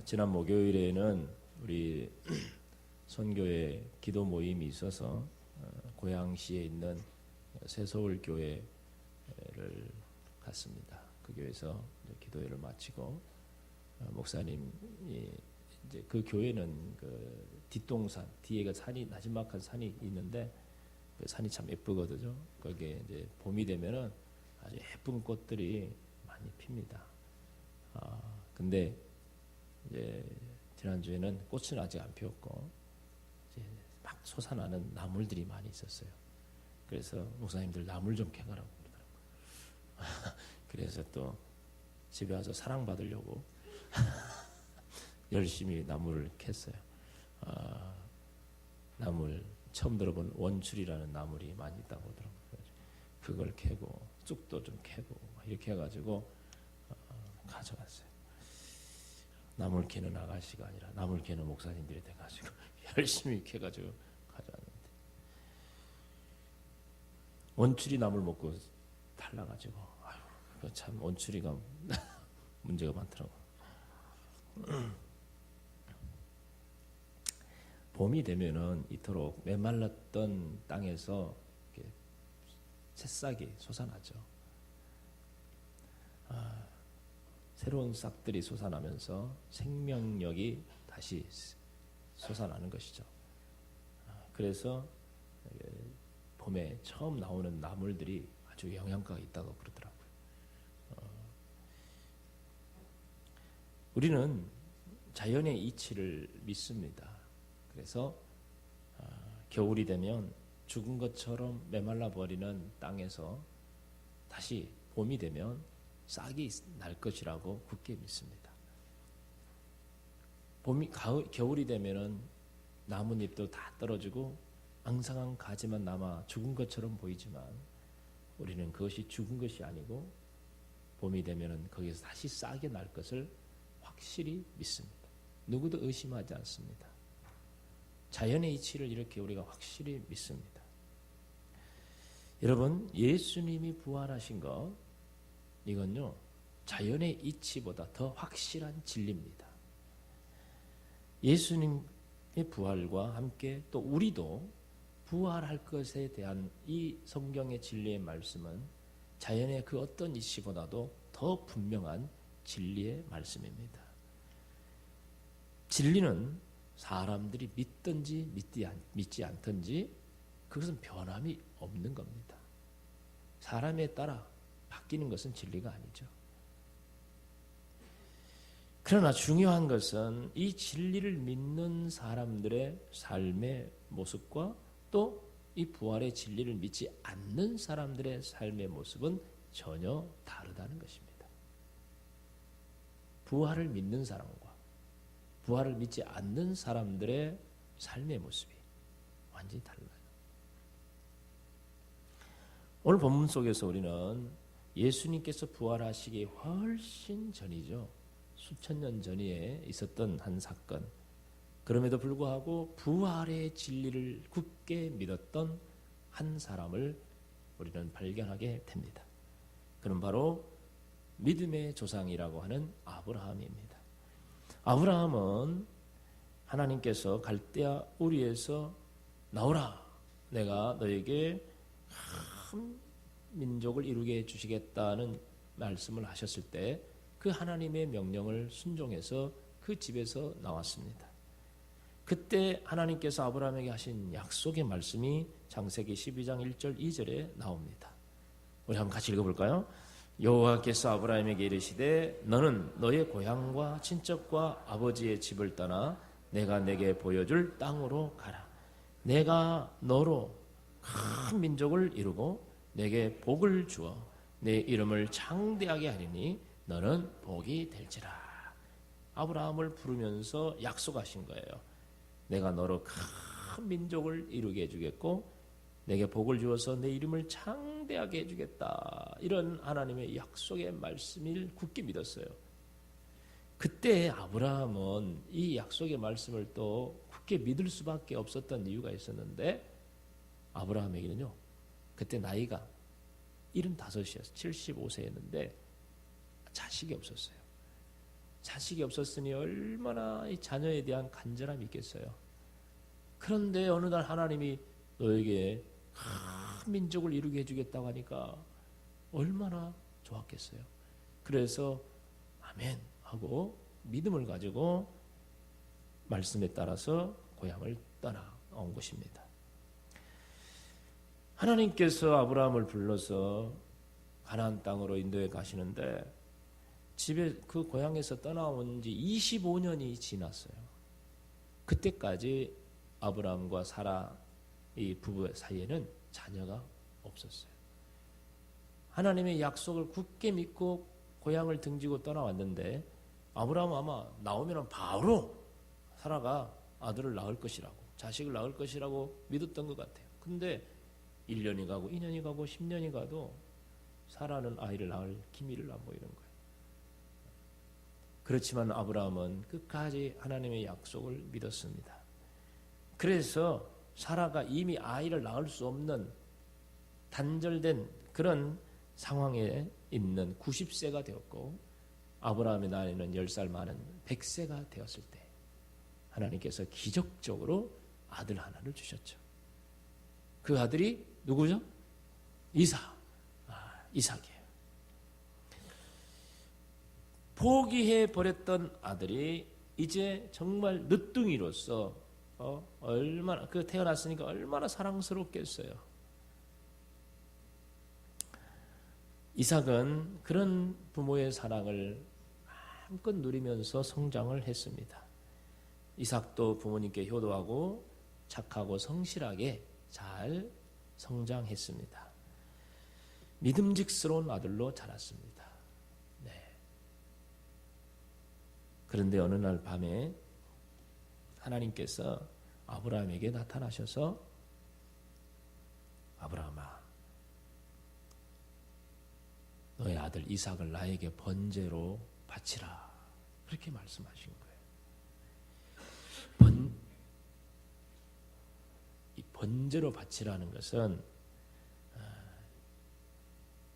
지난 목요일에는 우리 선교회 기도 모임이 있어서 고양시에 있는 새서울교회를 갔습니다. 그 교회에서 기도회를 마치고 목사님이 이제 그 교회는 그 뒷동산 뒤에가 산이 나지막한 산이 있는데 그 산이 참 예쁘거든요. 거기에 이제 봄이 되면은 아주 예쁜 꽃들이 많이 핍니다. 근데 이제 지난주에는 꽃은 아직 안 피었고 이제 막 솟아나는 나물들이 많이 있었어요. 그래서 목사님들 나물 좀 캐가라고 그러더라고요. 그래서 또 집에 와서 사랑받으려고 열심히 나물을 캤어요. 나물 처음 들어본 원출이라는 나물이 많이 있다고 하더라고요. 그걸 캐고 쑥도 좀 캐고 이렇게 해가지고 가져갔어요. 나물 캐는 아가씨가 아니라 나물 캐는 목사님들이 돼가지고 열심히 캐가지고 가져왔는데 원추리 나물 먹고 달라가지고 아유 참 원추리가 문제가 많더라고. 봄이 되면은 이토록 메말랐던 땅에서 이렇게 새싹이 솟아나죠. 새로운 싹들이 솟아나면서 생명력이 다시 솟아나는 것이죠. 그래서 봄에 처음 나오는 나물들이 아주 영양가가 있다고 그러더라고요. 우리는 자연의 이치를 믿습니다. 그래서 겨울이 되면 죽은 것처럼 메말라 버리는 땅에서 다시 봄이 되면 싹이 날 것이라고 굳게 믿습니다. 겨울이 되면은 나뭇잎도 다 떨어지고 앙상한 가지만 남아 죽은 것처럼 보이지만 우리는 그것이 죽은 것이 아니고 봄이 되면은 거기서 다시 싹이 날 것을 확실히 믿습니다. 누구도 의심하지 않습니다. 자연의 이치를 이렇게 우리가 확실히 믿습니다. 여러분, 예수님이 부활하신 것 이건요 자연의 이치보다 더 확실한 진리입니다. 예수님의 부활과 함께 또 우리도 부활할 것에 대한 이 성경의 진리의 말씀은 자연의 그 어떤 이치보다도 더 분명한 진리의 말씀입니다. 진리는 사람들이 믿든지 믿지 않든지 그것은 변함이 없는 겁니다. 사람에 따라 바뀌는 것은 진리가 아니죠. 그러나 중요한 것은 이 진리를 믿는 사람들의 삶의 모습과 또 이 부활의 진리를 믿지 않는 사람들의 삶의 모습은 전혀 다르다는 것입니다. 부활을 믿는 사람과 부활을 믿지 않는 사람들의 삶의 모습이 완전히 달라요. 오늘 본문 속에서 우리는 예수님께서 부활하시기 훨씬 전이죠. 수천 년 전에 있었던 한 사건. 그럼에도 불구하고 부활의 진리를 굳게 믿었던 한 사람을 우리는 발견하게 됩니다. 그는 바로 믿음의 조상이라고 하는 아브라함입니다. 아브라함은 하나님께서 갈대아 우리에서 나오라, 내가 너에게 큰 민족을 이루게 해주시겠다는 말씀을 하셨을 때 그 하나님의 명령을 순종해서 그 집에서 나왔습니다. 그때 하나님께서 아브라함에게 하신 약속의 말씀이 창세기 12장 1절 2절에 나옵니다. 우리 한번 같이 읽어볼까요? 여호와께서 아브라함에게 이르시되 너는 너의 고향과 친척과 아버지의 집을 떠나 내가 내게 보여줄 땅으로 가라. 내가 너로 큰 민족을 이루고 내게 복을 주어 내 이름을 창대하게 하리니 너는 복이 될지라. 아브라함을 부르면서 약속하신 거예요. 내가 너로 큰 민족을 이루게 해주겠고 내게 복을 주어서 내 이름을 창대하게 해주겠다. 이런 하나님의 약속의 말씀을 굳게 믿었어요. 그때 아브라함은 이 약속의 말씀을 또 굳게 믿을 수밖에 없었던 이유가 있었는데 아브라함에게는요 그때 나이가 75이었어요. 75세였는데 자식이 없었어요. 자식이 없었으니 얼마나 이 자녀에 대한 간절함이 있겠어요. 그런데 어느 날 하나님이 너에게 큰 민족을 이루게 해주겠다고 하니까 얼마나 좋았겠어요. 그래서 아멘 하고 믿음을 가지고 말씀에 따라서 고향을 떠나온 것입니다. 하나님께서 아브라함을 불러서 가나안 땅으로 인도해 가시는데 집에 그 고향에서 떠나온 지 25년이 지났어요. 그때까지 아브라함과 사라 이 부부 사이에는 자녀가 없었어요. 하나님의 약속을 굳게 믿고 고향을 등지고 떠나왔는데 아브라함은 아마 나오면 바로 사라가 아들을 낳을 것이라고, 자식을 낳을 것이라고 믿었던 것 같아요. 근데 1년이 가고 2년이 가고 10년이 가도 사라는 아이를 낳을 기미를 안 보이는 거예요. 그렇지만 아브라함은 끝까지 하나님의 약속을 믿었습니다. 그래서 사라가 이미 아이를 낳을 수 없는 단절된 그런 상황에 있는 90세가 되었고 아브라함의 나이는 10살 많은 100세가 되었을 때 하나님께서 기적적으로 아들 하나를 주셨죠. 그 아들이 누구죠? 이삭이에요. 포기해 버렸던 아들이 이제 정말 늦둥이로서 얼마나 태어났으니까 얼마나 사랑스럽겠어요. 이삭은 그런 부모의 사랑을 마음껏 누리면서 성장을 했습니다. 이삭도 부모님께 효도하고 착하고 성실하게 잘 성장했습니다. 믿음직스러운 아들로 자랐습니다. 네. 그런데 어느 날 밤에 하나님께서 아브라함에게 나타나셔서 아브라함아, 너의 아들 이삭을 나에게 번제로 바치라. 그렇게 말씀하신 거예요. 이 번제로 바치라는 것은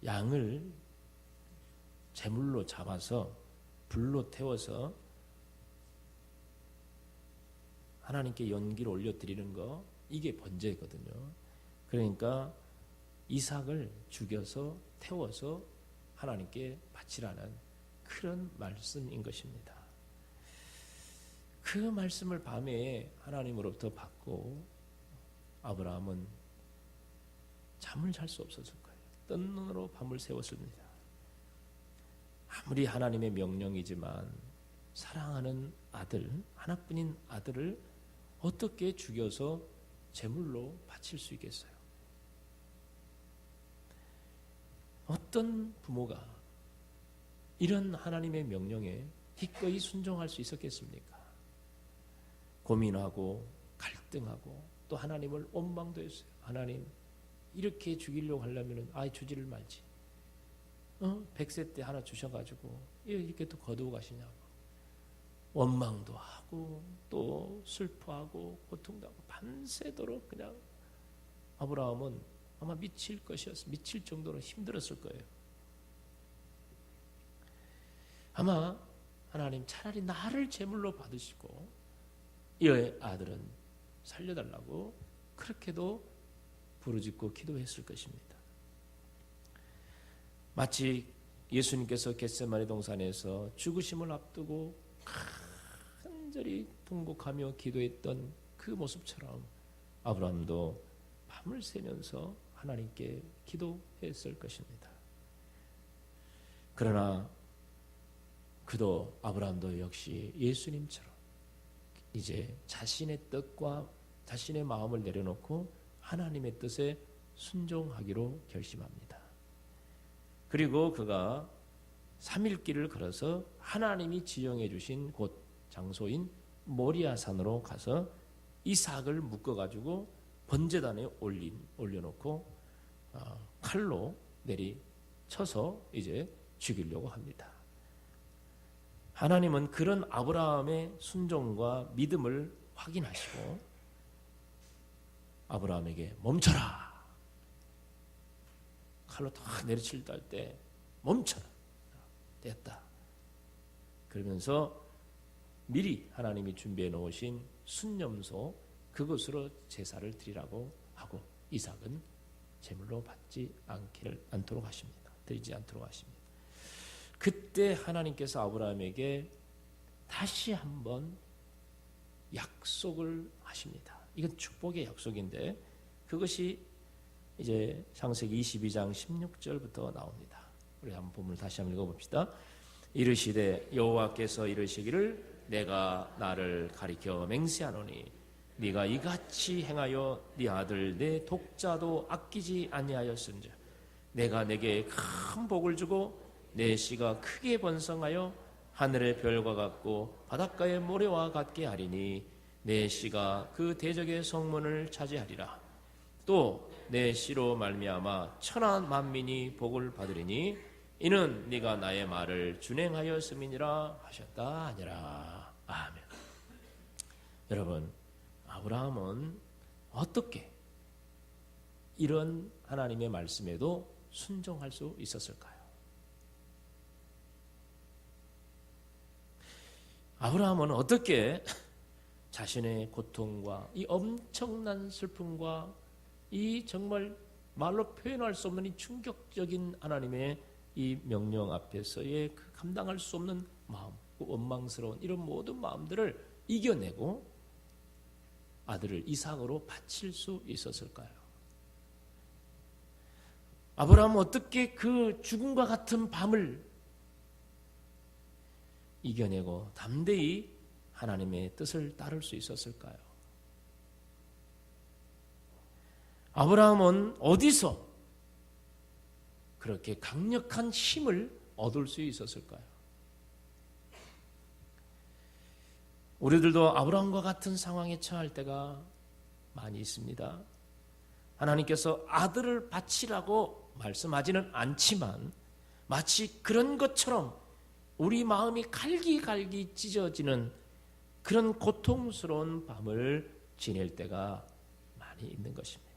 양을 제물로 잡아서 불로 태워서 하나님께 연기를 올려드리는 거, 이게 번제거든요. 그러니까 이삭을 죽여서 태워서 하나님께 바치라는 그런 말씀인 것입니다. 그 말씀을 밤에 하나님으로부터 받고 아브라함은 잠을 잘 수 없었을 거예요. 뜬 눈으로 밤을 새웠습니다. 아무리 하나님의 명령이지만 사랑하는 아들, 하나뿐인 아들을 어떻게 죽여서 제물로 바칠 수 있겠어요? 어떤 부모가 이런 하나님의 명령에 기꺼이 순종할 수 있었겠습니까? 고민하고 갈등하고 또 하나님을 원망도 했어요. 하나님, 이렇게 죽이려고 하려면 아이 주지를 말지. 100세 때 하나 주셔가지고 이렇게 또 거두고 가시냐고. 원망도 하고 또 슬퍼하고 고통도 하고 밤새도록 그냥 아브라함은 아마 미칠 정도로 힘들었을 거예요. 아마 하나님 차라리 나를 제물로 받으시고 이 아들은 살려달라고 그렇게도 부르짖고 기도했을 것입니다. 마치 예수님께서 겟세마네 동산에서 죽으심을 앞두고 간절히 통곡하며 기도했던 그 모습처럼 아브라함도 밤을 새면서 하나님께 기도했을 것입니다. 그러나 그도 아브라함도 역시 예수님처럼 이제 자신의 뜻과 자신의 마음을 내려놓고 하나님의 뜻에 순종하기로 결심합니다. 그리고 그가 3일 길을 걸어서 하나님이 지정해 주신 곳 장소인 모리아산으로 가서 이삭을 묶어가지고 번제단에 올려놓고 칼로 내리쳐서 이제 죽이려고 합니다. 하나님은 그런 아브라함의 순종과 믿음을 확인하시고 아브라함에게 멈춰라. 칼로 딱 내리칠 때 멈춰라. 됐다. 그러면서 미리 하나님이 준비해 놓으신 순념소 그것으로 제사를 드리라고 하고 이삭은 제물로 받지 않도록 하십니다. 드리지 않도록 하십니다. 그때 하나님께서 아브라함에게 다시 한번 약속을 하십니다. 이건 축복의 약속인데 그것이 이제 창세기 22장 16절부터 나옵니다. 우리 한번 본문을 다시 한번 읽어봅시다. 이르시되 여호와께서 이르시기를 내가 나를 가리켜 맹세하노니 네가 이같이 행하여 네 아들 내 독자도 아끼지 아니하였은즉 내가 내게 큰 복을 주고 내 씨가 크게 번성하여 하늘의 별과 같고 바닷가의 모래와 같게 하리니 내 씨가 그 대적의 성문을 차지하리라. 또 내 씨로 말미암아 천하 만민이 복을 받으리니 이는 네가 나의 말을 준행하였음이니라 하셨다 하니라. 아멘. 여러분, 아브라함은 어떻게 이런 하나님의 말씀에도 순종할 수 있었을까요? 아브라함은 어떻게 자신의 고통과 이 엄청난 슬픔과 이 정말 말로 표현할 수 없는 이 충격적인 하나님의 이 명령 앞에서의 그 감당할 수 없는 마음, 그 원망스러운 이런 모든 마음들을 이겨내고 아들을 이삭으로 바칠 수 있었을까요? 아브라함은 어떻게 그 죽음과 같은 밤을 이겨내고 담대히 하나님의 뜻을 따를 수 있었을까요? 아브라함은 어디서 그렇게 강력한 힘을 얻을 수 있었을까요? 우리들도 아브라함과 같은 상황에 처할 때가 많이 있습니다. 하나님께서 아들을 바치라고 말씀하지는 않지만 마치 그런 것처럼 우리 마음이 갈기갈기 찢어지는 그런 고통스러운 밤을 지낼 때가 많이 있는 것입니다.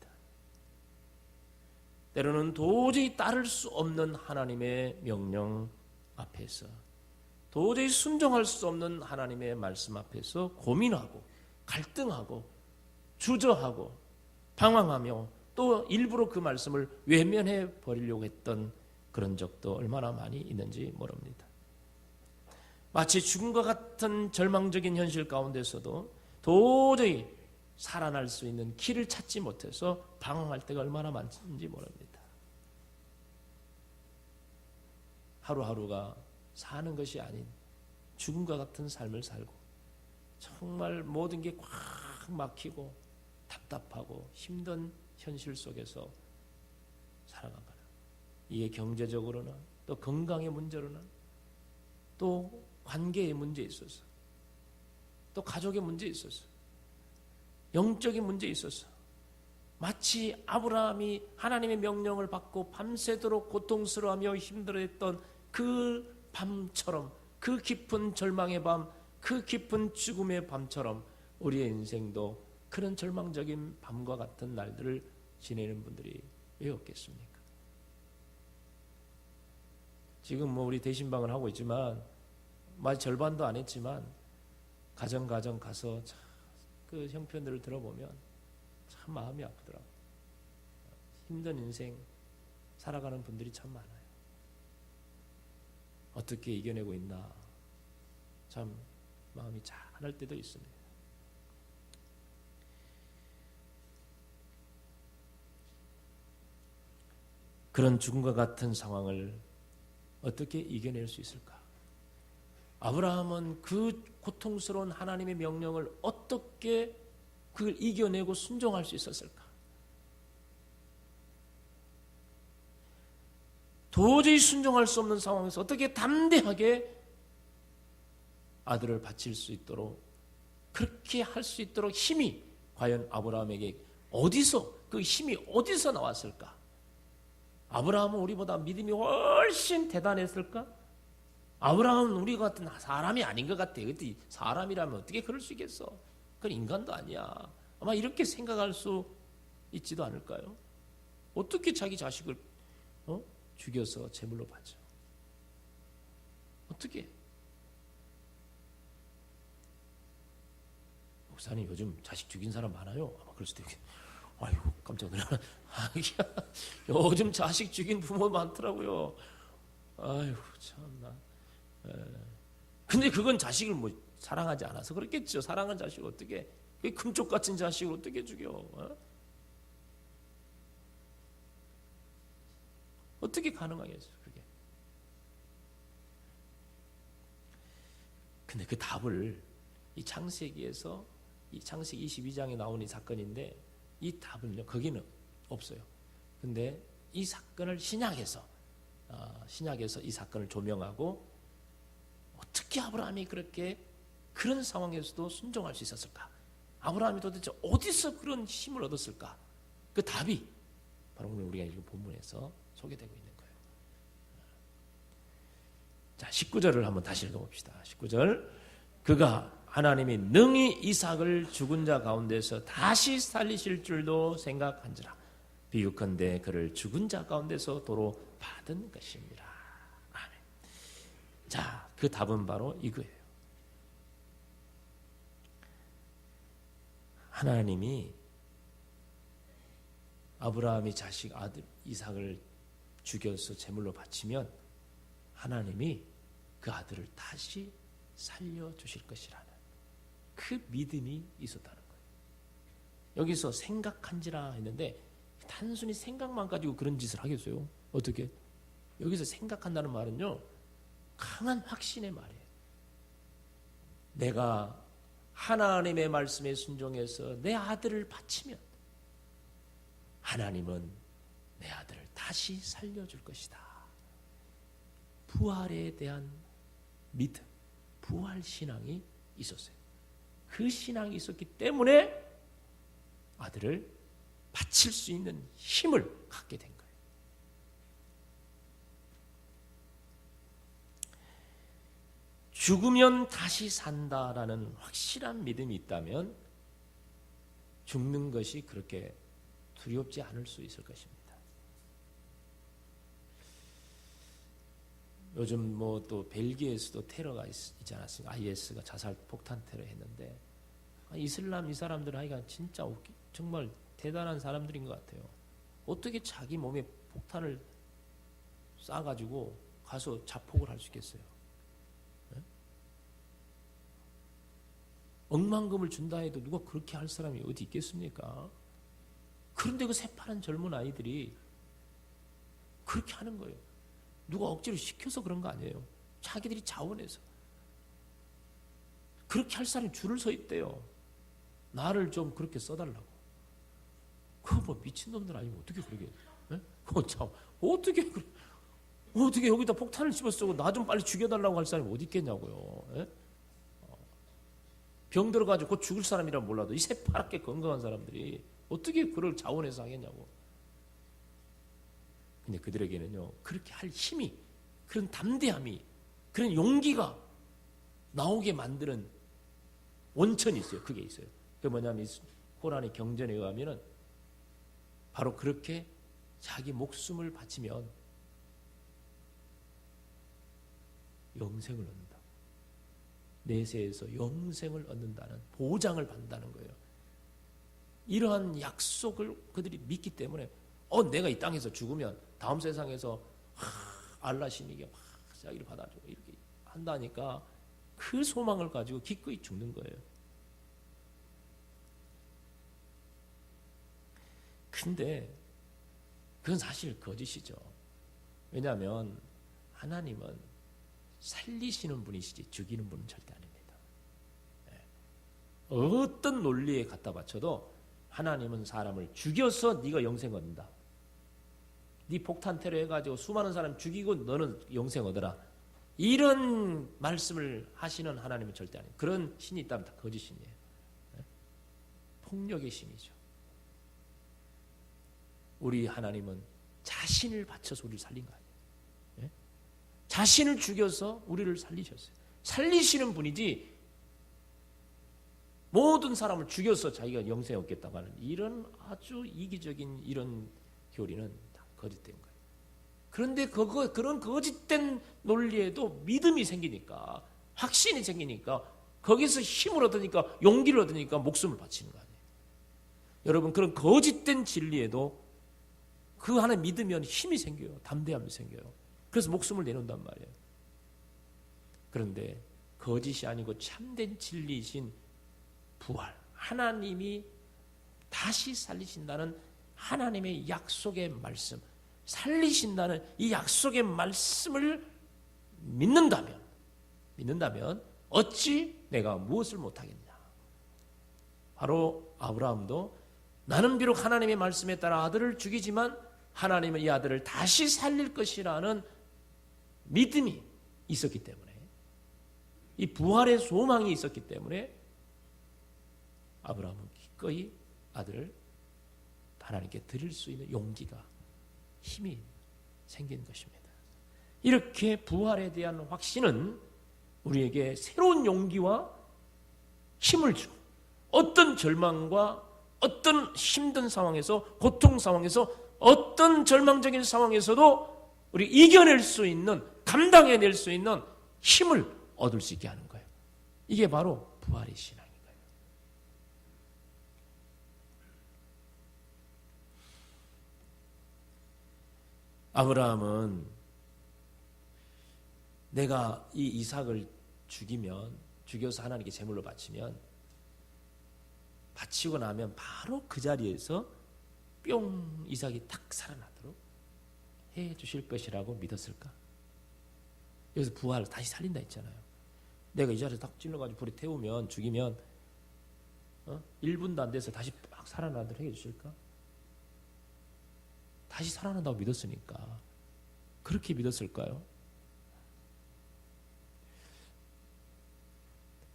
때로는 도저히 따를 수 없는 하나님의 명령 앞에서 도저히 순종할 수 없는 하나님의 말씀 앞에서 고민하고 갈등하고 주저하고 방황하며 또 일부러 그 말씀을 외면해 버리려고 했던 그런 적도 얼마나 많이 있는지 모릅니다. 마치 죽음과 같은 절망적인 현실 가운데서도 도저히 살아날 수 있는 길을 찾지 못해서 방황할 때가 얼마나 많은지 모릅니다. 하루하루가 사는 것이 아닌 죽음과 같은 삶을 살고 정말 모든 게 꽉 막히고 답답하고 힘든 현실 속에서 살아가는 이게 경제적으로나 또 건강의 문제로나 또 관계의 문제에 있어서 또 가족의 문제에 있어서 영적인 문제에 있어서 마치 아브라함이 하나님의 명령을 받고 밤새도록 고통스러워하며 힘들어했던 그 밤처럼 그 깊은 절망의 밤, 그 깊은 죽음의 밤처럼 우리의 인생도 그런 절망적인 밤과 같은 날들을 지내는 분들이 왜 없겠습니까? 지금 우리 대신방을 하고 있지만 마치 절반도 안 했지만 가정 가서 그 형편들을 들어보면 참 마음이 아프더라고요. 힘든 인생 살아가는 분들이 참 많아요. 어떻게 이겨내고 있나 참 마음이 짠할 때도 있습니다. 그런 죽음과 같은 상황을 어떻게 이겨낼 수 있을까? 아브라함은 그 고통스러운 하나님의 명령을 어떻게 그걸 이겨내고 순종할 수 있었을까? 도저히 순종할 수 없는 상황에서 어떻게 담대하게 아들을 바칠 수 있도록 그렇게 할 수 있도록 힘이 과연 아브라함에게 어디서 그 힘이 어디서 나왔을까? 아브라함은 우리보다 믿음이 훨씬 대단했을까? 아브라함은 우리 같은 사람이 아닌 것 같아. 그때 사람이라면 어떻게 그럴 수 있겠어? 그건 인간도 아니야. 아마 이렇게 생각할 수 있지도 않을까요? 어떻게 자기 자식을 죽여서 제물로 바쳐? 어떻게? 목사님 요즘 자식 죽인 사람 많아요. 아마 그럴 수도 있겠. 아이고 깜짝 놀라. 요즘 자식 죽인 부모 많더라고요. 아이고 참나. 근데 그건 자식을 뭐 사랑하지 않아서 그렇겠죠. 사랑하는 자식을 어떻게 금쪽 같은 자식을 어떻게 죽여? 어떻게 가능하겠어요, 그게? 근데 그 답을 이 창세기에서 이 창세기 22장에 나오는 이 사건인데 이 답은요, 거기는 없어요. 근데 이 사건을 신약에서 이 사건을 조명하고 어떻게 아브라함이 그런 상황에서도 순종할 수 있었을까? 아브라함이 도대체 어디서 그런 힘을 얻었을까? 그 답이 바로 오늘 우리가 읽은 본문에서 소개되고 있는 거예요. 자, 19절을 한번 다시 읽어봅시다. 19절. 그가 하나님이 능히 이삭을 죽은 자 가운데서 다시 살리실 줄도 생각한지라. 비유컨대 그를 죽은 자 가운데서 도로 받은 것입니다. 아멘. 자, 그 답은 바로 이거예요. 하나님이 아브라함이 자식 아들 이삭을 죽여서 제물로 바치면 하나님이 그 아들을 다시 살려주실 것이라는 그 믿음이 있었다는 거예요. 여기서 생각한지라 했는데 단순히 생각만 가지고 그런 짓을 하겠어요? 어떻게? 여기서 생각한다는 말은요, 강한 확신의 말이에요. 내가 하나님의 말씀에 순종해서 내 아들을 바치면 하나님은 내 아들을 다시 살려줄 것이다. 부활에 대한 믿음, 부활 신앙이 있었어요. 그 신앙이 있었기 때문에 아들을 바칠 수 있는 힘을 갖게 된 거예요. 죽으면 다시 산다라는 확실한 믿음이 있다면 죽는 것이 그렇게 두렵지 않을 수 있을 것입니다. 요즘 뭐 또 벨기에에서도 테러가 있지 않았습니까? IS가 자살 폭탄 테러 했는데 이슬람 이 사람들 하여간 진짜 정말 대단한 사람들인 것 같아요. 어떻게 자기 몸에 폭탄을 쏴가지고 가서 자폭을 할 수 있겠어요? 네? 억만금을 준다 해도 누가 그렇게 할 사람이 어디 있겠습니까? 그런데 그 새파란 젊은 아이들이 그렇게 하는 거예요. 누가 억지로 시켜서 그런 거 아니에요. 자기들이 자원해서. 그렇게 할 사람이 줄을 서 있대요. 나를 좀 그렇게 써달라고. 그거 뭐 미친놈들 아니면 어떻게 그러게. 네? 그거 참, 어떻게 여기다 폭탄을 집어쓰고 나 좀 빨리 죽여달라고 할 사람이 어디 있겠냐고요. 네? 병 들어가지고 곧 죽을 사람이라면 몰라도 이 새파랗게 건강한 사람들이 어떻게 그걸 자원해서 하겠냐고. 근데 그들에게는요, 그렇게 할 힘이, 그런 담대함이, 그런 용기가 나오게 만드는 원천이 있어요. 그게 있어요. 그게 뭐냐면 코란의 경전에 의하면은 바로 그렇게 자기 목숨을 바치면 영생을 얻는다. 내세에서 영생을 얻는다는 보장을 받는다는 거예요. 이러한 약속을 그들이 믿기 때문에 내가 이 땅에서 죽으면 다음 세상에서 알라 신에게 자기를 받아주고 이렇게 한다니까 그 소망을 가지고 기꺼이 죽는 거예요. 근데 그건 사실 거짓이죠. 왜냐하면 하나님은 살리시는 분이시지 죽이는 분은 절대 아닙니다. 어떤 논리에 갖다 바쳐도 하나님은 사람을 죽여서 네가 영생 얻는다. 네 폭탄 테러 해가지고 수많은 사람 죽이고 너는 영생 얻어라. 이런 말씀을 하시는 하나님은 절대 아니에요. 그런 신이 있다면 다 거짓신이에요. 폭력의 신이죠. 우리 하나님은 자신을 바쳐서 우리를 살린 거 아니에요. 자신을 죽여서 우리를 살리셨어요. 살리시는 분이지 모든 사람을 죽여서 자기가 영생 얻겠다고 하는 이런 아주 이기적인 이런 교리는 다 거짓된 거예요. 그런데 그런 거짓된 논리에도 믿음이 생기니까, 확신이 생기니까 거기서 힘을 얻으니까, 용기를 얻으니까 목숨을 바치는 거 아니에요. 여러분, 그런 거짓된 진리에도 그 안에 믿으면 힘이 생겨요. 담대함이 생겨요. 그래서 목숨을 내놓는단 말이에요. 그런데 거짓이 아니고 참된 진리이신 부활, 하나님이 다시 살리신다는 하나님의 약속의 말씀, 살리신다는 이 약속의 말씀을 믿는다면 어찌 내가 무엇을 못하겠냐. 바로 아브라함도 나는 비록 하나님의 말씀에 따라 아들을 죽이지만 하나님은 이 아들을 다시 살릴 것이라는 믿음이 있었기 때문에, 이 부활의 소망이 있었기 때문에 아브라함은 기꺼이 아들을 하나님께 드릴 수 있는 용기가, 힘이 생긴 것입니다. 이렇게 부활에 대한 확신은 우리에게 새로운 용기와 힘을 주고, 어떤 절망과 어떤 힘든 상황에서, 고통 상황에서, 어떤 절망적인 상황에서도 우리 이겨낼 수 있는, 감당해낼 수 있는 힘을 얻을 수 있게 하는 거예요. 이게 바로 부활의 신앙인 거예요. 아브라함은 내가 이 이삭을 죽여서 하나님께 제물로 바치면, 바치고 나면 바로 그 자리에서 뿅 이삭이 탁 살아나도록 해 주실 것이라고 믿었을까? 여기서 부활, 다시 살린다 했잖아요. 내가 이 자리에서 딱 찔러가지고 불에 태우면, 죽이면 1분도 안 돼서 다시 막 살아나도록 해 주실까? 다시 살아난다고 믿었으니까. 그렇게 믿었을까요?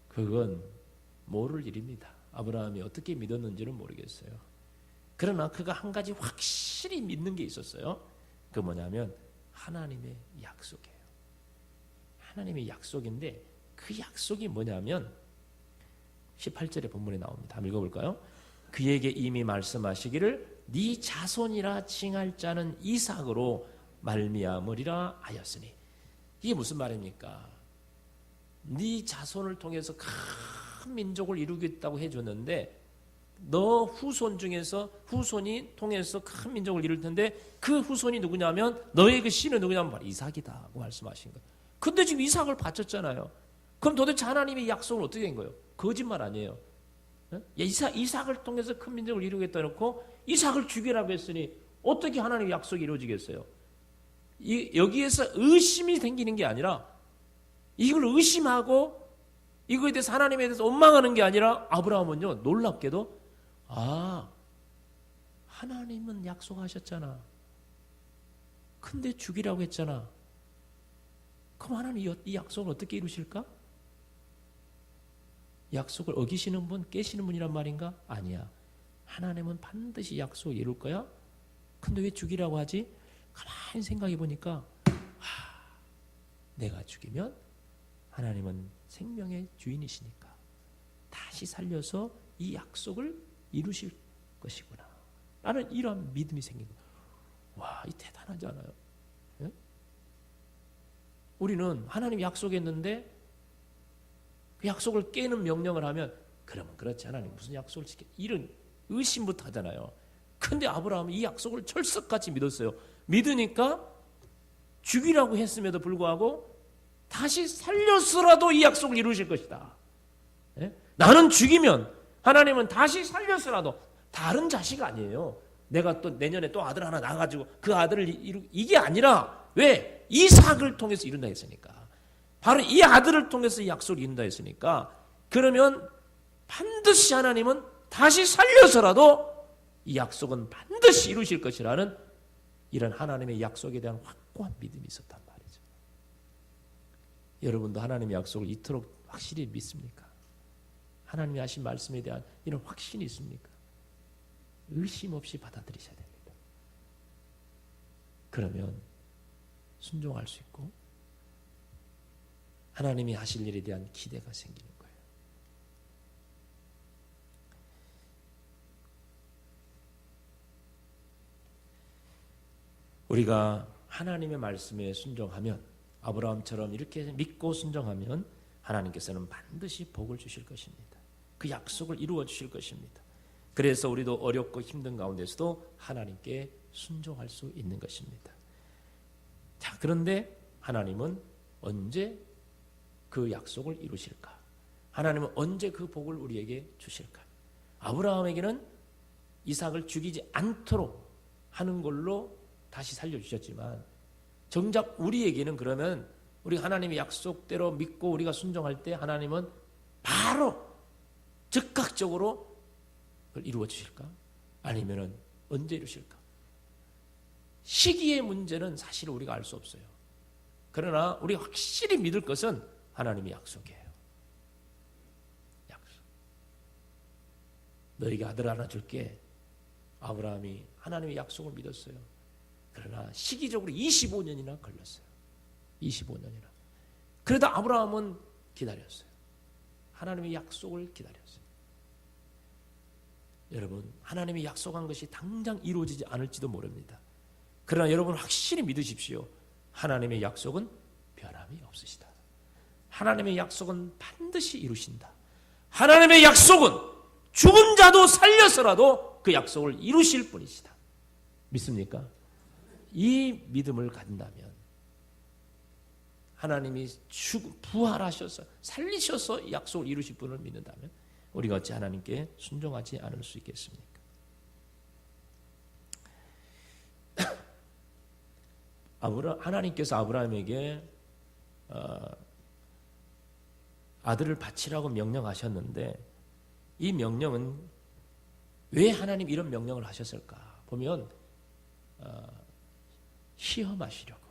그건 모를 일입니다. 아브라함이 어떻게 믿었는지는 모르겠어요. 그러나 그가 한 가지 확실히 믿는 게 있었어요. 그 뭐냐면 하나님의 약속이에요. 하나님의 약속인데, 그 약속이 뭐냐면 18절의 본문에 나옵니다. 한번 읽어볼까요? 그에게 이미 말씀하시기를 네 자손이라 칭할 자는 이삭으로 말미암으리라 하였으니. 이게 무슨 말입니까? 네 자손을 통해서 큰 민족을 이루겠다고 해줬는데, 너 후손 중에서 후손이 통해서 큰 민족을 이룰 텐데, 그 후손이 누구냐면, 너의 그 씨는 누구냐면 바로 이삭이다고 말씀하신 거예요. 근데 지금 이삭을 바쳤잖아요. 그럼 도대체 하나님의 약속은 어떻게 된 거예요? 거짓말 아니에요. 이삭을 통해서 큰 민족을 이루겠다 놓고 이삭을 죽이라고 했으니 어떻게 하나님의 약속이 이루어지겠어요? 여기에서 의심이 생기는 게 아니라, 이걸 의심하고 이거에 대해서 하나님에 대해서 원망하는 게 아니라, 아브라함은요 놀랍게도 하나님은 약속하셨잖아. 근데 죽이라고 했잖아. 그럼 하나님 이 약속을 어떻게 이루실까? 약속을 어기시는 분, 깨시는 분이란 말인가? 아니야. 하나님은 반드시 약속을 이룰 거야. 근데 왜 죽이라고 하지? 가만히 생각해 보니까 내가 죽이면 하나님은 생명의 주인이시니까 다시 살려서 이 약속을 이루실 것이구나 라는 이러한 믿음이 생긴 거예요. 와, 이 대단하잖아요. 예? 우리는 하나님이 약속했는데 그 약속을 깨는 명령을 하면, 그러면 그렇지, 하나님 무슨 약속을 지켜, 이런 의심부터 하잖아요. 근데 아브라함은 이 약속을 철석같이 믿었어요. 믿으니까 죽이라고 했음에도 불구하고 다시 살려서라도 이 약속을 이루실 것이다. 예? 나는 죽이면 하나님은 다시 살려서라도, 다른 자식 아니에요. 내가 또 내년에 또 아들 하나 낳아가지고 그 아들을 이게 아니라, 왜? 이삭을 통해서 이룬다 했으니까. 바로 이 아들을 통해서 이 약속을 이룬다 했으니까, 그러면 반드시 하나님은 다시 살려서라도 이 약속은 반드시 이루실 것이라는 이런 하나님의 약속에 대한 확고한 믿음이 있었단 말이죠. 여러분도 하나님의 약속을 이토록 확실히 믿습니까? 하나님이 하신 말씀에 대한 이런 확신이 있습니까? 의심 없이 받아들이셔야 됩니다. 그러면 순종할 수 있고 하나님이 하실 일에 대한 기대가 생기는 거예요. 우리가 하나님의 말씀에 순종하면, 아브라함처럼 이렇게 믿고 순종하면 하나님께서는 반드시 복을 주실 것입니다. 그 약속을 이루어 주실 것입니다. 그래서 우리도 어렵고 힘든 가운데서도 하나님께 순종할 수 있는 것입니다. 자, 그런데 하나님은 언제 그 약속을 이루실까? 하나님은 언제 그 복을 우리에게 주실까? 아브라함에게는 이삭을 죽이지 않도록 하는 걸로 다시 살려주셨지만 정작 우리에게는 그러면 우리 하나님의 약속대로 믿고 우리가 순종할 때 하나님은 바로 즉각적으로 그걸 이루어 주실까? 아니면은 언제 이루실까? 시기의 문제는 사실 우리가 알 수 없어요. 그러나 우리가 확실히 믿을 것은 하나님의 약속이에요. 약속. 너에게 아들 하나 줄게. 아브라함이 하나님의 약속을 믿었어요. 그러나 시기적으로 25년이나 걸렸어요. 25년이나. 그래도 아브라함은 기다렸어요. 하나님의 약속을 기다렸어요. 여러분, 하나님이 약속한 것이 당장 이루어지지 않을지도 모릅니다. 그러나 여러분 확실히 믿으십시오. 하나님의 약속은 변함이 없으시다. 하나님의 약속은 반드시 이루신다. 하나님의 약속은 죽은 자도 살려서라도 그 약속을 이루실 분이시다. 믿습니까? 이 믿음을 가진다면 하나님이 부활하셔서 살리셔서 약속을 이루실 분을 믿는다면 우리가 어찌 하나님께 순종하지 않을 수 있겠습니까? 하나님께서 아브라함에게 아들을 바치라고 명령하셨는데 이 명령은 왜 하나님 이런 명령을 하셨을까? 보면 시험하시려고.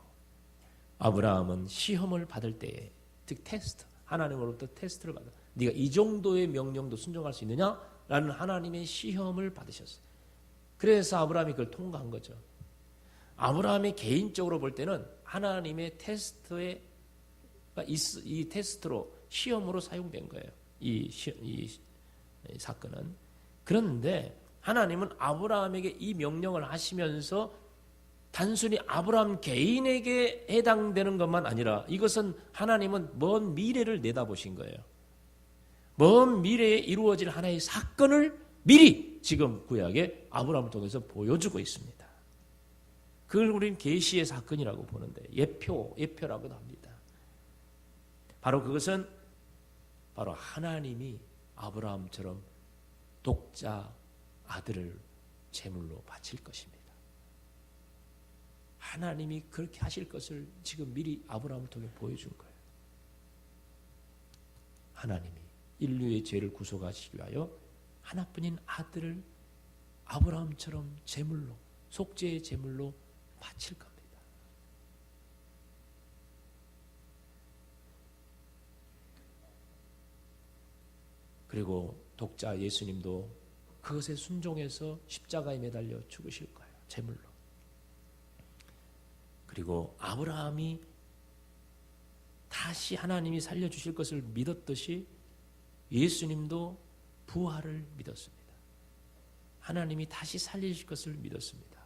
아브라함은 시험을 받을 때에 즉 테스트, 하나님으로부터 테스트를 받아. 네가 이 정도의 명령도 순종할 수 있느냐? 라는 하나님의 시험을 받으셨어요. 그래서 아브라함이 그걸 통과한 거죠. 아브라함이 개인적으로 볼 때는 하나님의 테스트에 이 테스트로 시험으로 사용된 거예요. 이 사건은. 그런데 하나님은 아브라함에게 이 명령을 하시면서 단순히 아브라함 개인에게 해당되는 것만 아니라 이것은 하나님은 먼 미래를 내다보신 거예요. 먼 미래에 이루어질 하나의 사건을 미리 지금 구약에 아브라함을 통해서 보여주고 있습니다. 그걸 우리는 계시의 사건이라고 보는데 예표라고도 합니다. 바로 그것은 바로 하나님이 아브라함처럼 독자 아들을 제물로 바칠 것입니다. 하나님이 그렇게 하실 것을 지금 미리 아브라함을 통해 보여준 거예요. 하나님이 인류의 죄를 구속하시기 위하여 하나뿐인 아들을 아브라함처럼 제물로, 속죄의 제물로 바칠 겁니다. 그리고 독자 예수님도 그것에 순종해서 십자가에 매달려 죽으실 거예요. 제물로. 그리고 아브라함이 다시 하나님이 살려주실 것을 믿었듯이 예수님도 부활을 믿었습니다. 하나님이 다시 살리실 것을 믿었습니다.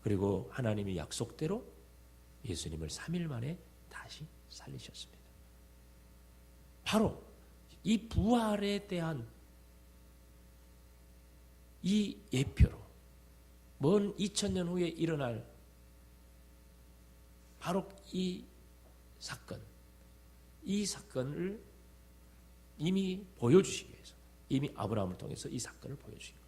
그리고 하나님의 약속대로 예수님을 3일 만에 다시 살리셨습니다. 바로 이 부활에 대한 이 예표로 먼 2000년 후에 일어날 바로 이 사건을 이미 보여주시기 위해서 이미 아브라함을 통해서 이 사건을 보여주신 거예요.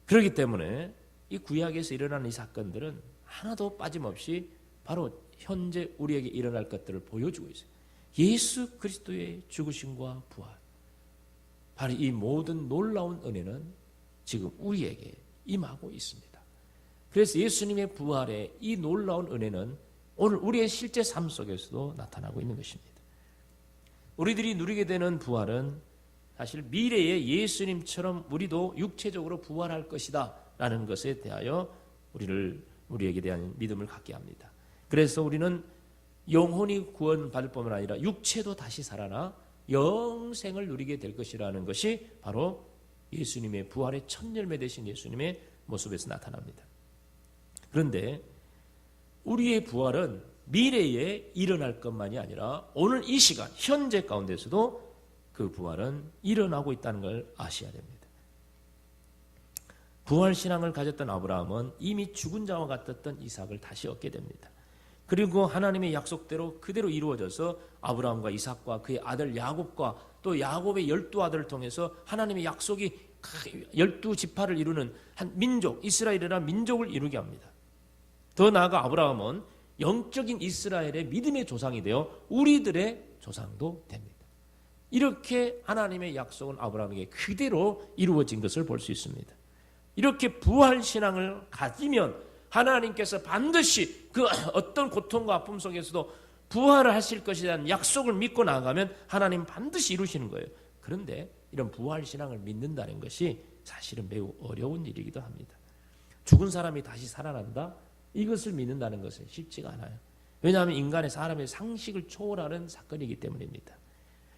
그렇기 때문에 이 구약에서 일어나는 이 사건들은 하나도 빠짐없이 바로 현재 우리에게 일어날 것들을 보여주고 있어요. 예수 그리스도의 죽으심과 부활, 바로 이 모든 놀라운 은혜는 지금 우리에게 임하고 있습니다. 그래서 예수님의 부활의 이 놀라운 은혜는 오늘 우리의 실제 삶 속에서도 나타나고 있는 것입니다. 우리들이 누리게 되는 부활은 사실 미래의 예수님처럼 우리도 육체적으로 부활할 것이다 라는 것에 대하여 우리에게 대한 믿음을 갖게 합니다. 그래서 우리는 영혼이 구원받을 뿐만 아니라 육체도 다시 살아나 영생을 누리게 될 것이라는 것이 바로 예수님의 부활의 첫 열매 되신 예수님의 모습에서 나타납니다. 그런데 우리의 부활은 미래에 일어날 것만이 아니라 오늘 이 시간 현재 가운데서도 그 부활은 일어나고 있다는 걸 아셔야 됩니다. 부활신앙을 가졌던 아브라함은 이미 죽은 자와 같았던 이삭을 다시 얻게 됩니다. 그리고 하나님의 약속대로 그대로 이루어져서 아브라함과 이삭과 그의 아들 야곱과 또 야곱의 12아들을 통해서 하나님의 약속이 12지파를 이루는 한 민족, 이스라엘이라는 민족을 이루게 합니다. 더 나아가 아브라함은 영적인 이스라엘의 믿음의 조상이 되어 우리들의 조상도 됩니다. 이렇게 하나님의 약속은 아브라함에게 그대로 이루어진 것을 볼 수 있습니다. 이렇게 부활신앙을 가지면 하나님께서 반드시 그 어떤 고통과 아픔 속에서도 부활을 하실 것에 대한 약속을 믿고 나아가면 하나님 반드시 이루시는 거예요. 그런데 이런 부활신앙을 믿는다는 것이 사실은 매우 어려운 일이기도 합니다. 죽은 사람이 다시 살아난다? 이것을 믿는다는 것은 쉽지가 않아요. 왜냐하면 인간의 사람의 상식을 초월하는 사건이기 때문입니다.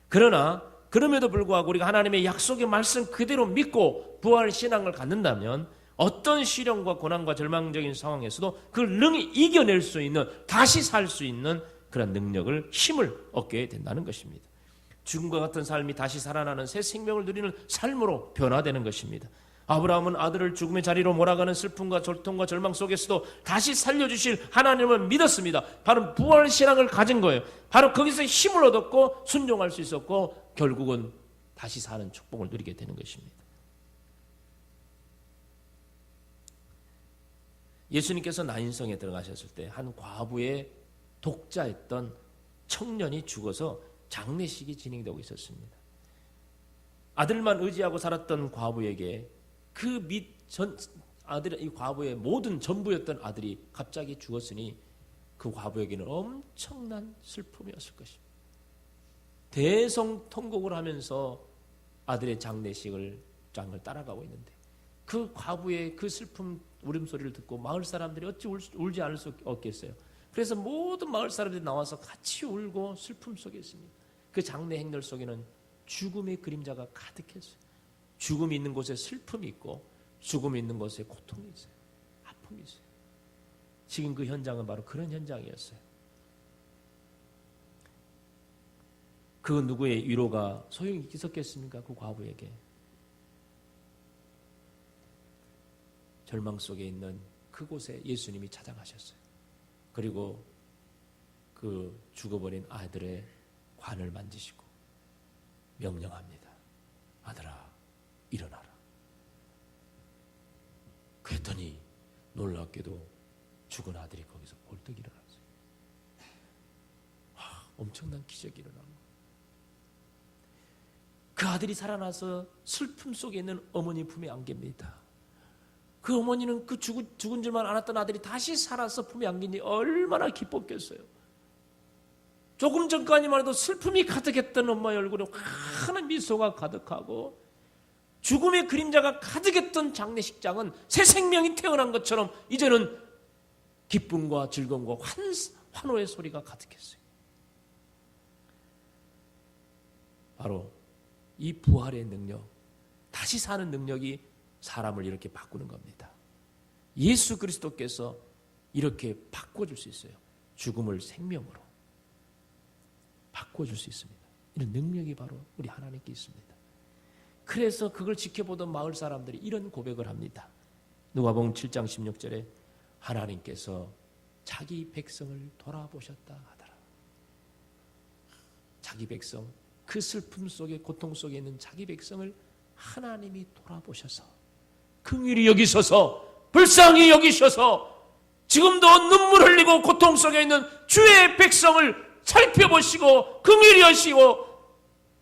그러나 그럼에도 불구하고 우리가 하나님의 약속의 말씀 그대로 믿고 부활신앙을 갖는다면 어떤 시련과 고난과 절망적인 상황에서도 그걸 능히 이겨낼 수 있는, 다시 살 수 있는 그런 능력을, 힘을 얻게 된다는 것입니다. 죽음과 같은 삶이 다시 살아나는 새 생명을 누리는 삶으로 변화되는 것입니다. 아브라함은 아들을 죽음의 자리로 몰아가는 슬픔과 절통과 절망 속에서도 다시 살려주실 하나님을 믿었습니다. 바로 부활신앙을 가진 거예요. 바로 거기서 힘을 얻었고 순종할 수 있었고 결국은 다시 사는 축복을 누리게 되는 것입니다. 예수님께서 나인성에 들어가셨을 때 한 과부의 독자였던 청년이 죽어서 장례식이 진행되고 있었습니다. 아들만 의지하고 살았던 과부에게 이 과부의 모든 전부였던 아들이 갑자기 죽었으니 그 과부에게는 엄청난 슬픔이었을 것입니다. 대성통곡을 하면서 아들의 장례식을 따라가고 있는데 그 과부의 그 슬픔 울음소리를 듣고 마을 사람들이 어찌 울지 않을 수 없겠어요. 그래서 모든 마을 사람들이 나와서 같이 울고 슬픔 속에 있습니다. 그 장례 행렬 속에는 죽음의 그림자가 가득했어요. 죽음이 있는 곳에 슬픔이 있고 죽음이 있는 곳에 고통이 있어요. 아픔이 있어요. 지금 그 현장은 바로 그런 현장이었어요. 그 누구의 위로가 소용이 있었겠습니까? 그 과부에게. 절망 속에 있는 그곳에 예수님이 찾아가셨어요. 그리고 그 죽어버린 아들의 관을 만지시고 명령합니다. 아들아, 일어나라. 그랬더니 놀랍게도 죽은 아들이 거기서 벌떡 일어났어요. 엄청난 기적이 일어난 거예요. 그 아들이 살아나서 슬픔 속에 있는 어머니 품에 안깁니다. 그 어머니는 그 죽은 줄만 알았던 아들이 다시 살아서 품에 안기니 얼마나 기뻤겠어요. 조금 전까지만 해도 슬픔이 가득했던 엄마의 얼굴에 환한 미소가 가득하고 죽음의 그림자가 가득했던 장례식장은 새 생명이 태어난 것처럼 이제는 기쁨과 즐거움과 환호의 소리가 가득했어요. 바로 이 부활의 능력, 다시 사는 능력이 사람을 이렇게 바꾸는 겁니다. 예수 그리스도께서 이렇게 바꿔줄 수 있어요. 죽음을 생명으로 바꿔줄 수 있습니다. 이런 능력이 바로 우리 하나님께 있습니다. 그래서 그걸 지켜보던 마을 사람들이 이런 고백을 합니다. 누가복음 7장 16절에 하나님께서 자기 백성을 돌아보셨다 하더라. 자기 백성, 그 슬픔 속에 고통 속에 있는 자기 백성을 하나님이 돌아보셔서 긍휼히 여기셔서 불쌍히 여기셔서 지금도 눈물 흘리고 고통 속에 있는 주의 백성을 살펴보시고 긍휼히 여시고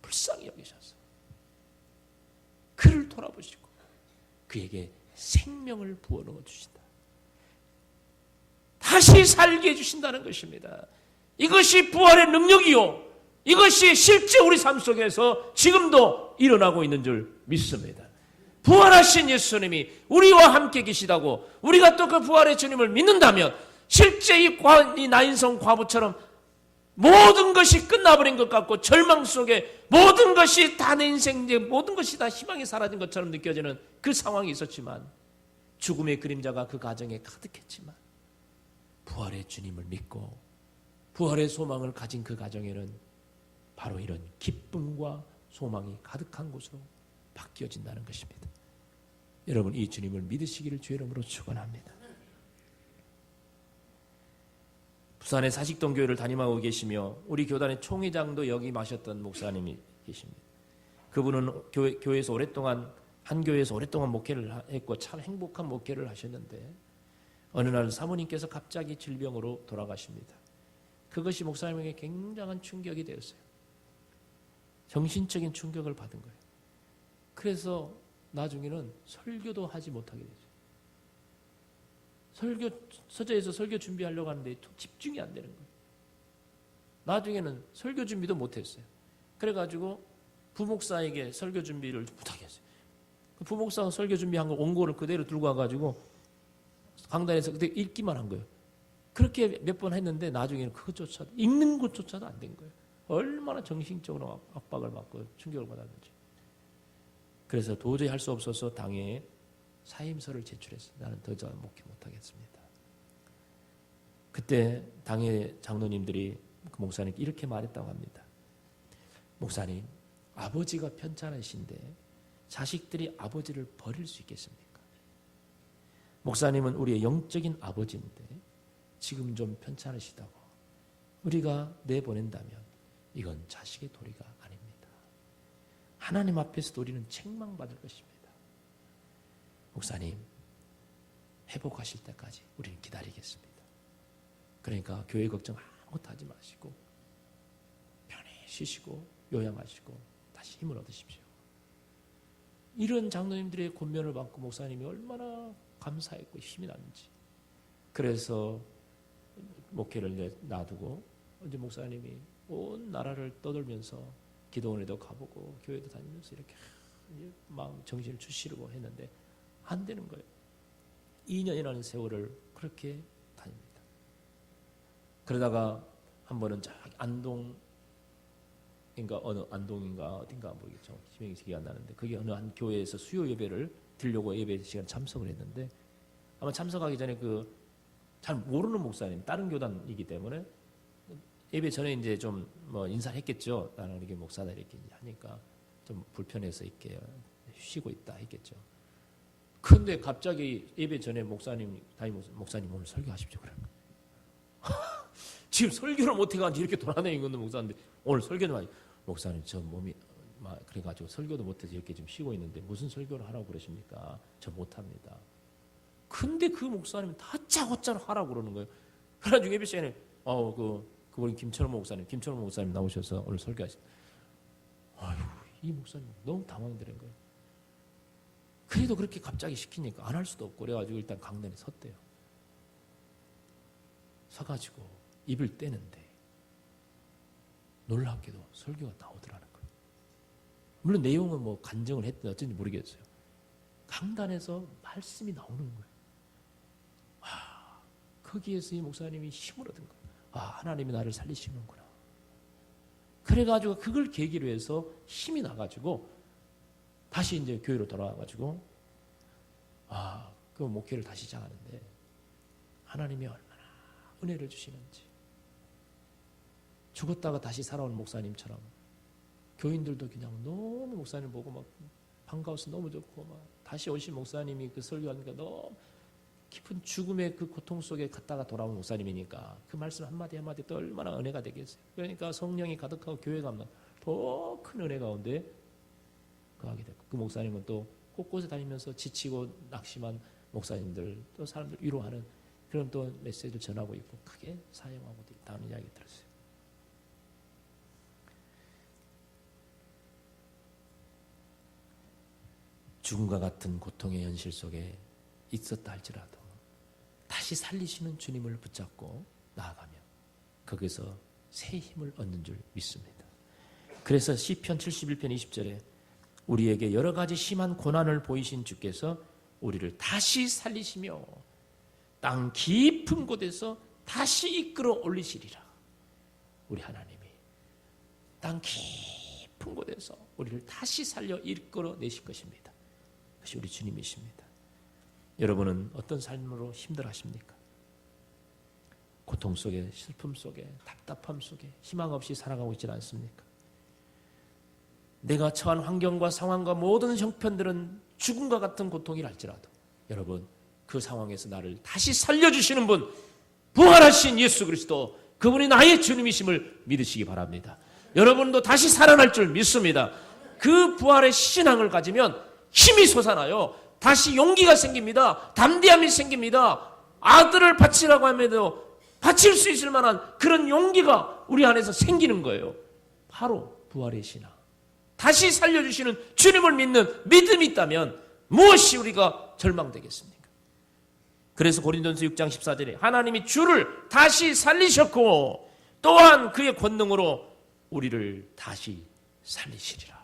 불쌍히 여기셔서 그를 돌아보시고 그에게 생명을 부어넣어 주신다. 다시 살게 해주신다는 것입니다. 이것이 부활의 능력이요, 이것이 실제 우리 삶 속에서 지금도 일어나고 있는 줄 믿습니다. 부활하신 예수님이 우리와 함께 계시다고 우리가 또 그 부활의 주님을 믿는다면 실제 이 나인성 과부처럼 모든 것이 끝나버린 것 같고 절망 속에 모든 것이 다 내 인생, 모든 것이 다 희망이 사라진 것처럼 느껴지는 그 상황이 있었지만 죽음의 그림자가 그 가정에 가득했지만 부활의 주님을 믿고 부활의 소망을 가진 그 가정에는 바로 이런 기쁨과 소망이 가득한 곳으로 바뀌어진다는 것입니다. 여러분, 이 주님을 믿으시기를 주의 이름으로 축원합니다. 부산의 사직동 교회를 담임하고 계시며 우리 교단의 총회장도 역임하셨던 목사님이 계십니다. 그분은 교회에서 오랫동안 한 교회에서 오랫동안 목회를 했고 참 행복한 목회를 하셨는데 어느 날 사모님께서 갑자기 질병으로 돌아가십니다. 그것이 목사님에게 굉장한 충격이 되었어요. 정신적인 충격을 받은 거예요. 그래서 나중에는 설교도 하지 못하게 되죠. 서재에서 설교 준비하려고 하는데 집중이 안 되는 거예요. 나중에는 설교 준비도 못했어요. 그래가지고 부목사에게 설교 준비를 부탁했어요. 그 부목사가 설교 준비한 거 원고를 그대로 들고 와가지고 강단에서 그때 읽기만 한 거예요. 그렇게 몇 번 했는데 나중에는 그것조차도 읽는 것조차도 안 된 거예요. 얼마나 정신적으로 압박을 받고 충격을 받았는지. 그래서 도저히 할 수 없어서 당에 사임서를 제출했어요. 나는 더 이상 목회 못하겠습니다. 그때 당의 장로님들이 그 목사님께 이렇게 말했다고 합니다. 목사님, 아버지가 편찮으신데 자식들이 아버지를 버릴 수 있겠습니까? 목사님은 우리의 영적인 아버지인데 지금 좀 편찮으시다고 우리가 내보낸다면 이건 자식의 도리가 아닙니다. 하나님 앞에서도 우리는 책망받을 것입니다. 목사님, 회복하실 때까지 우리는 기다리겠습니다. 그러니까 교회 걱정 아무것도 하지 마시고 편히 쉬시고 요양하시고 다시 힘을 얻으십시오. 이런 장로님들의 권면을 받고 목사님이 얼마나 감사했고 힘이 났는지. 그래서 목회를 놔두고 이제 목사님이 온 나라를 떠돌면서 기도원에도 가보고 교회도 다니면서 이렇게 마음 정신을 주시려고 했는데 안 되는 거예요. 2년이라는 세월을 그렇게 다닙니다. 그러다가 한 번은 안동인가 어느 안동인가 어딘가 모르겠죠. 기억이 안 나는데 그게 어느 한 교회에서 수요 예배를 드리려고 예배 시간 참석을 했는데 아마 참석하기 전에 그 잘 모르는 목사님, 다른 교단이기 때문에 예배 전에 이제 좀 뭐 인사를 했겠죠. 나는 이렇게 목사다 이렇게 하니까 좀 불편해서 이렇게 쉬고 있다 했겠죠. 그런데 갑자기 예배 전에 목사님 오늘 설교하십시오. 그러는 거예요. 지금 설교를 못해가지고 이렇게 돌아다니고 있는 목사인데 오늘 설교 좀 하지. 목사님 저 몸이 막 그래가지고 설교도 못해서 이렇게 좀 쉬고 있는데 무슨 설교를 하라고 그러십니까? 저 못합니다. 근데 그 목사님은 다짜고짜 하라고 그러는 거예요. 그래가지고 예배 시간에 그분 김철호 목사님 나오셔서 오늘 설교하십니다. 아유, 이 목사님 너무 당황되는 거예요. 그래도 그렇게 갑자기 시키니까 안 할 수도 없고 그래가지고 일단 강단에 섰대요. 서가지고 입을 떼는데 놀랍게도 설교가 나오더라는 거예요. 물론 내용은 뭐 간증을 했든 어쩐지 모르겠어요. 강단에서 말씀이 나오는 거예요. 거기에서 이 목사님이 힘을 얻은 거예요. 하나님이 나를 살리시는구나. 그래가지고 그걸 계기로 해서 힘이 나가지고 다시 이제 교회로 돌아와가지고 그 목회를 다시 시작하는데 하나님이 얼마나 은혜를 주시는지 죽었다가 다시 살아온 목사님처럼 교인들도 그냥 너무 목사님 보고 막 반가워서 너무 좋고 막 다시 오신 목사님이 그 설교하니까 너무 깊은 죽음의 그 고통 속에 갔다가 돌아온 목사님이니까 그 말씀 한마디 한마디 또 얼마나 은혜가 되겠어요. 그러니까 성령이 가득하고 교회 가면 더 큰 은혜 가운데 거하게 되고 그 목사님은 또 곳곳에 다니면서 지치고 낙심한 목사님들 또 사람들 위로하는 그런 또 메시지를 전하고 있고 크게 사용하고 있다는 이야기 들었어요. 죽음과 같은 고통의 현실 속에 있었다 할지라도 다시 살리시는 주님을 붙잡고 나아가면 거기서 새 힘을 얻는 줄 믿습니다. 그래서 시편 71편 20절에 우리에게 여러 가지 심한 고난을 보이신 주께서 우리를 다시 살리시며 땅 깊은 곳에서 다시 이끌어 올리시리라. 우리 하나님이 땅 깊은 곳에서 우리를 다시 살려 이끌어 내실 것입니다. 그것이 우리 주님이십니다. 여러분은 어떤 삶으로 힘들어하십니까? 고통 속에, 슬픔 속에, 답답함 속에 희망 없이 살아가고 있지 않습니까? 내가 처한 환경과 상황과 모든 형편들은 죽음과 같은 고통이라 할지라도 여러분, 그 상황에서 나를 다시 살려주시는 분, 부활하신 예수 그리스도, 그분이 나의 주님이심을 믿으시기 바랍니다. 여러분도 다시 살아날 줄 믿습니다. 그 부활의 신앙을 가지면 힘이 솟아나요. 다시 용기가 생깁니다. 담대함이 생깁니다. 아들을 바치라고 하면도 바칠 수 있을 만한 그런 용기가 우리 안에서 생기는 거예요. 바로 부활의 신앙. 다시 살려주시는 주님을 믿는 믿음이 있다면 무엇이 우리가 절망되겠습니까? 그래서 고린도전서 6장 14절에 하나님이 주를 다시 살리셨고 또한 그의 권능으로 우리를 다시 살리시리라.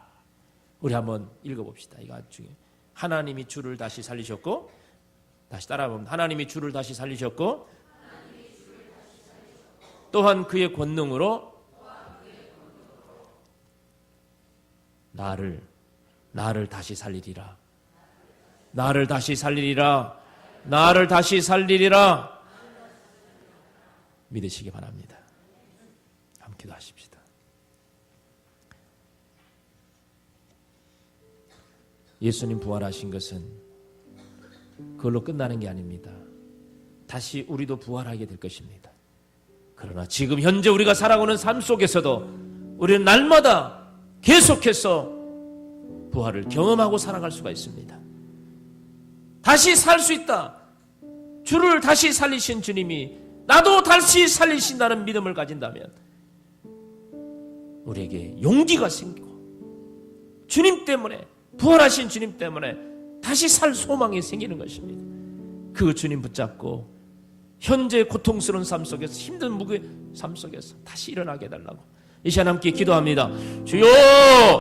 우리 한번 읽어봅시다. 이거 아주 중요해요. 하나님이 주를 다시 살리셨고, 다시 따라하면 하나님이 주를 다시 살리셨고 또한 그의 권능으로 나를 다시 살리리라. 나를 다시 살리리라. 나를 다시 살리리라. 믿으시기 바랍니다. 함께 기도하십시다. 예수님 부활하신 것은 그걸로 끝나는 게 아닙니다. 다시 우리도 부활하게 될 것입니다. 그러나 지금 현재 우리가 살아가는 삶 속에서도 우리는 날마다 계속해서 부활을 경험하고 살아갈 수가 있습니다. 다시 살 수 있다. 주를 다시 살리신 주님이 나도 다시 살리신다는 믿음을 가진다면 우리에게 용기가 생기고 주님 때문에, 부활하신 주님 때문에 다시 살 소망이 생기는 것입니다. 그 주님 붙잡고 현재 고통스러운 삶 속에서, 힘든 무게의 삶 속에서 다시 일어나게 해달라고 이 시간 함께 기도합니다. 주여!